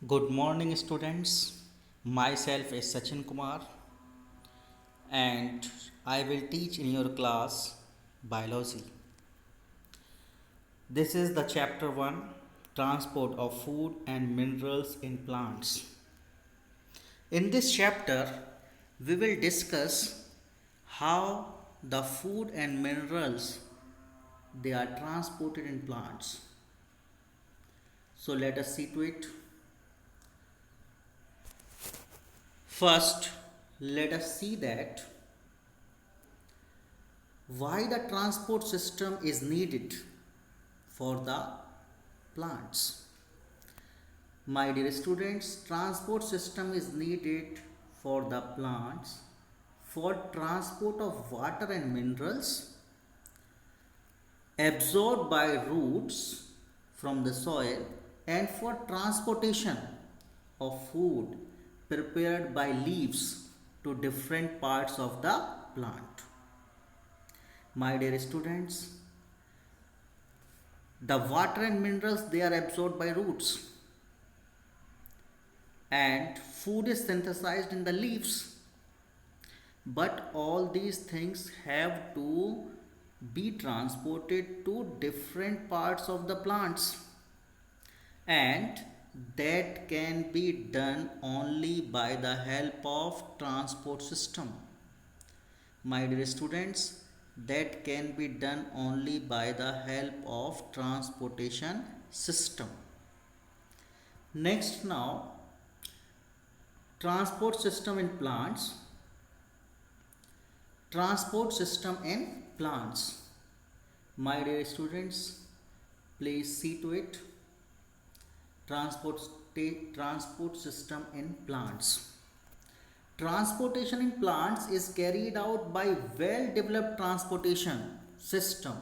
Good morning, students. Myself is Sachin Kumar, and I will teach in your class biology. This is the chapter 1, transport of food and minerals in plants. In this chapter, we will discuss how the food and minerals they are transported in plants. So let us see to it. First, let us see that why the transport system is needed for the plants. My dear students, transport system is needed for the plants for transport of water and minerals absorbed by roots from the soil and for transportation of food prepared by leaves to different parts of the plant. My dear students, the water and minerals they are absorbed by roots and food is synthesized in the leaves, but all these things have to be transported to different parts of the plants, and that can be done only by the help of transport system. My dear students, that can be done only by the help of transportation system. Next, now transport system in plants. Transport system in plants. My dear students, please see to it. Transport system in plants. Transportation in plants is carried out by well developed transportation system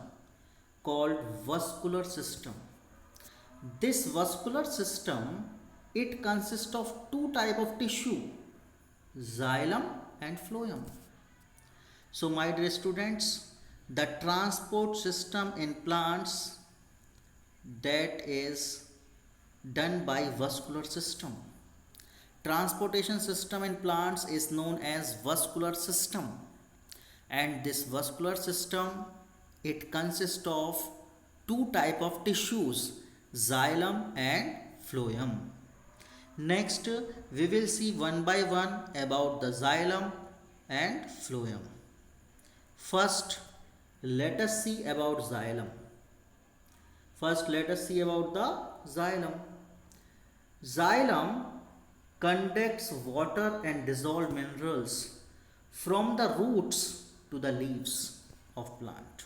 called vascular system. This vascular system it consists of two type of tissue, xylem and phloem. So my dear students, the transport system in plants that is done by vascular system. Transportation system in plants is known as vascular system, and this vascular system it consists of two type of tissues, xylem and phloem. Next, we will see one by one about the xylem and phloem. First, let us see about xylem. First, let us see about the xylem. Xylem conducts water and dissolved minerals from the roots to the leaves of plant.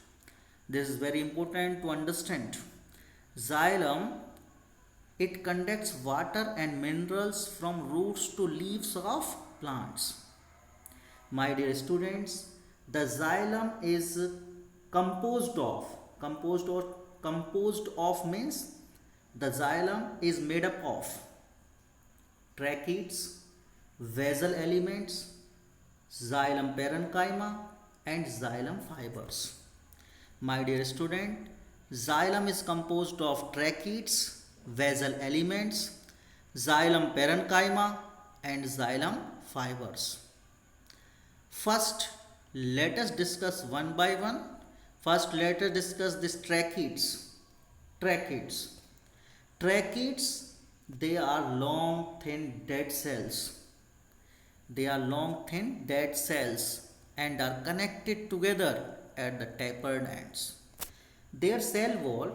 This is very important to understand. Xylem it conducts water and minerals from roots to leaves of plants. My dear students, the xylem is composed of means the xylem is made up of tracheids, basal elements, xylem parenchyma and xylem fibers. My dear student, xylem is composed of tracheids, basal elements, xylem parenchyma and xylem fibers. First, let us discuss one by one. First, let us discuss this tracheids. Tracheids. Tracheids, they are long, thin, dead cells. They are long, thin, dead cells and are connected together at the tapered ends. Their cell wall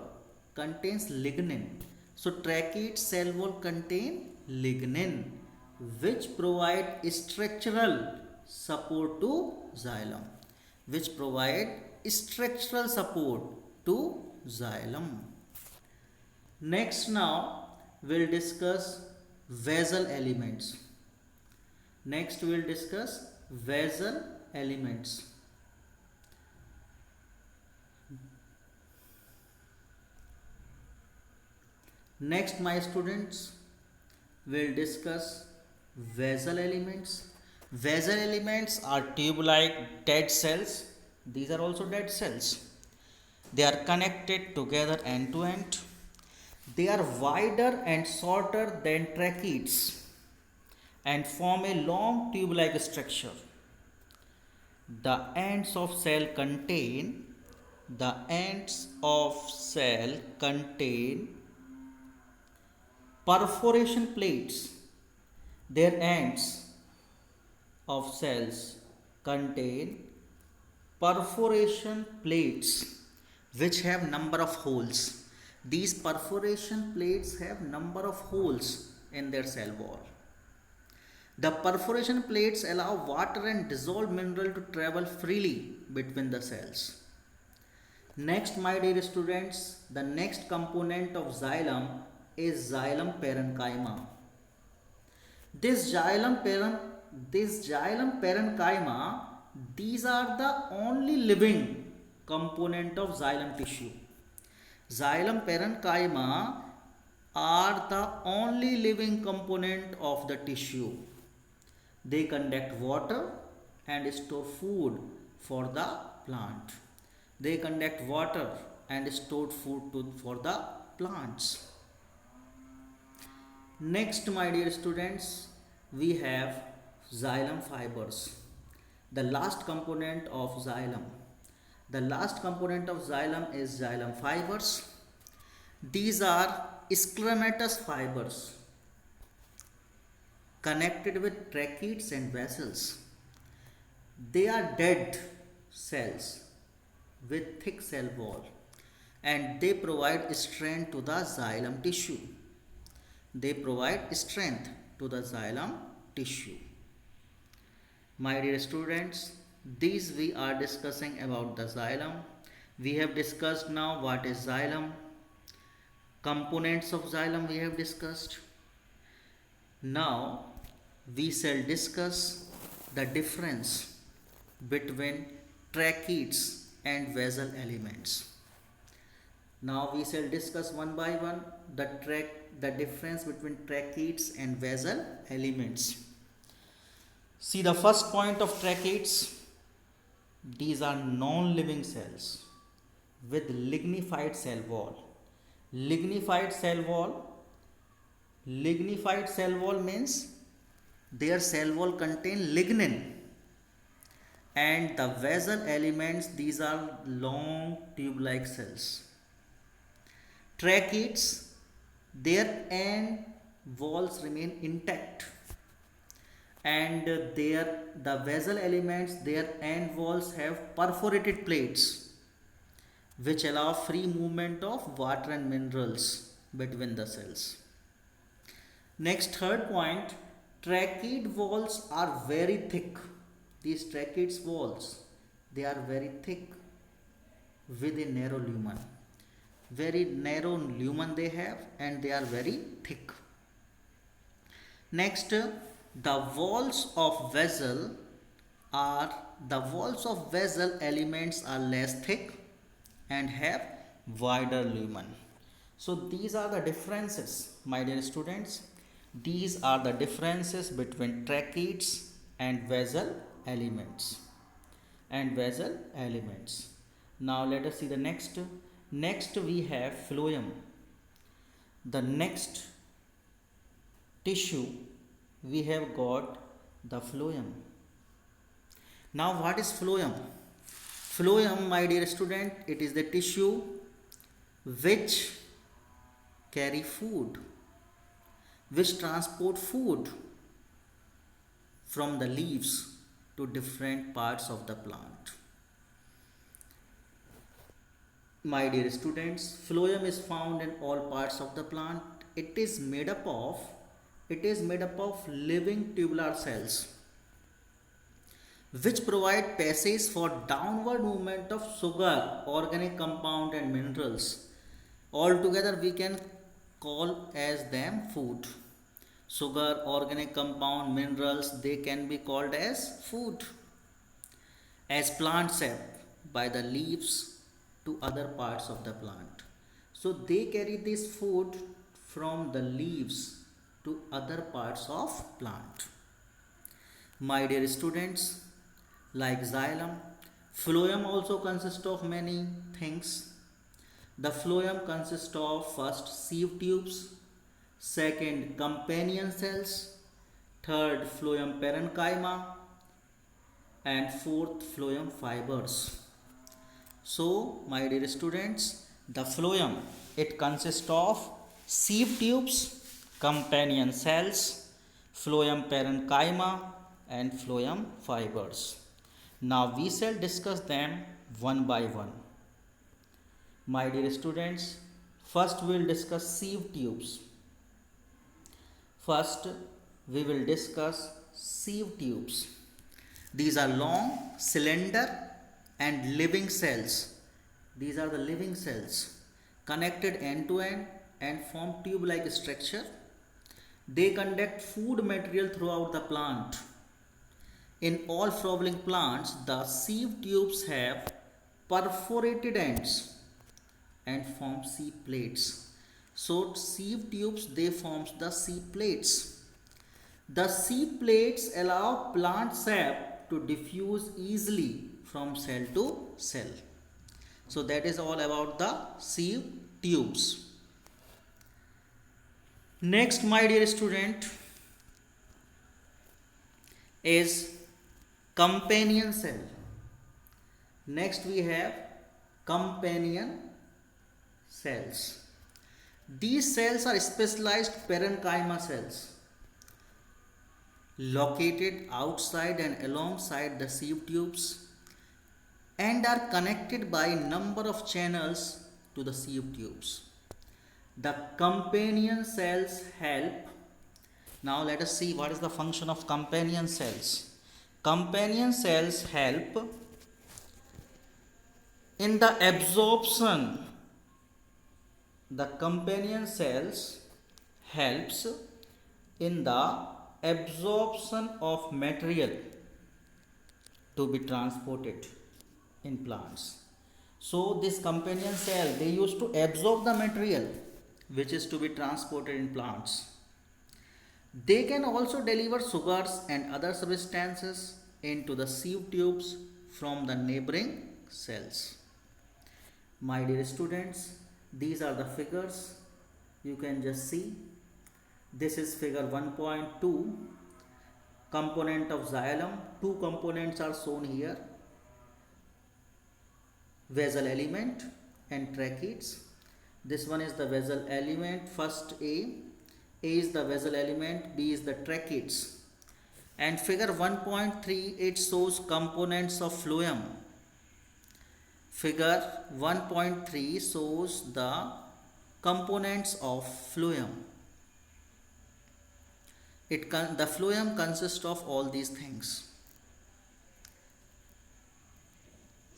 contains lignin. So, tracheid cell wall contain lignin, which provide structural support to xylem. Which provide structural support to xylem. Next, now we'll discuss basal elements. Next, we'll discuss basal elements. Next, my students, will discuss basal elements. Basal elements are tube-like dead cells. These are also dead cells. They are connected together end to end. They are wider and shorter than tracheids and form a long tube-like structure. The ends of cell contain the ends of cell contain perforation plates. Their ends of cells contain perforation plates which have number of holes. These perforation plates have number of holes in their cell wall. The perforation plates allow water and dissolved mineral to travel freely between the cells. Next, my dear students, the next component of xylem is xylem parenchyma. This xylem parenchyma, these are the only living component of xylem tissue. Xylem parenchyma are the only living component of the tissue. They conduct water and store food for the plant. They conduct water and stored food for the plants. Next, my dear students, we have xylem fibers. The last component of xylem. The last component of xylem is xylem fibers. These are scleromatous fibers connected with tracheids and vessels. They are dead cells with thick cell wall and they provide strength to the xylem tissue. They provide strength to the xylem tissue. My dear students, these we are discussing about the xylem. We have discussed now what is xylem. Components of xylem we have discussed. Now we shall discuss the difference between tracheids and vessel elements. Now we shall discuss one by one the difference between tracheids and vessel elements. See the first point of tracheids. These are non-living cells with lignified cell wall. Lignified cell wall means their cell wall contain lignin. And the vessel elements, these are long tube-like cells. Tracheids, their end walls remain intact, and the vessel elements, their end walls have perforated plates which allow free movement of water and minerals between the cells. Next, third point, tracheid walls are very thick. These tracheids walls, they are very thick with a narrow lumen. Very narrow lumen they have and they are very thick. Next, the walls of vessel elements are less thick and have wider lumen. So these are the differences, my dear students. These are the differences between tracheids and vessel elements. Now let us see the next. Next we have phloem. The next tissue we have got the phloem. Now what is phloem? Phloem, my dear student, it is the tissue which carry food, which transport food from the leaves to different parts of the plant. My dear students, phloem is found in all parts of the plant. It is made up of living tubular cells which provide passage for downward movement of sugar, organic compound and minerals. Altogether we can call as them food. Sugar, organic compound, minerals, they can be called as food. As plant sap by the leaves to other parts of the plant. So they carry this food from the leaves to other parts of plant. My dear students, like xylem, phloem also consists of many things. The phloem consists of first sieve tubes, second companion cells, third phloem parenchyma, and fourth phloem fibers. So my dear students, the phloem, it consists of sieve tubes, companion cells, phloem parenchyma, and phloem fibers. Now we shall discuss them one by one. My dear students, first we will discuss sieve tubes. First we will discuss sieve tubes. These are long, cylinder and living cells. These are the living cells connected end to end and form tube-like structure. They conduct food material throughout the plant. In all flowering plants, the sieve tubes have perforated ends and form seed plates. So sieve tubes, they forms the seed plates. The seed plates allow plant sap to diffuse easily from cell to cell. So that is all about the sieve tubes. Next, my dear student, is companion cell. Next we have companion cells. These cells are specialized parenchyma cells located outside and alongside the sieve tubes and are connected by number of channels to the sieve tubes. The companion cells help. Now let us see what is the function of companion cells. Companion cells help in the absorption. The companion cells helps in the absorption of material to be transported in plants. So this companion cell, they used to absorb the material which is to be transported in plants. They can also deliver sugars and other substances into the sieve tubes from the neighboring cells. My dear students, these are the figures. You can just see. This is figure 1.2, component of xylem. Two components are shown here, vessel element and tracheids. This one is the vessel element, first A is the vessel element, B is the tracheids. And figure 1.3, it shows components of phloem. Figure 1.3 shows the components of phloem. The phloem consists of all these things.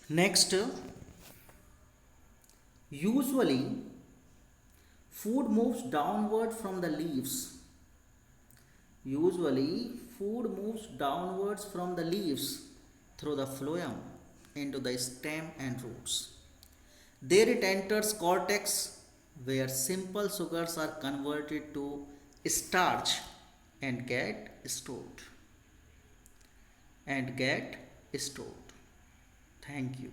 Next, usually food moves downward from the leaves. Usually food moves downwards from the leaves through the phloem into the stem and roots. There it enters cortex, where simple sugars are converted to starch and get stored. Thank you.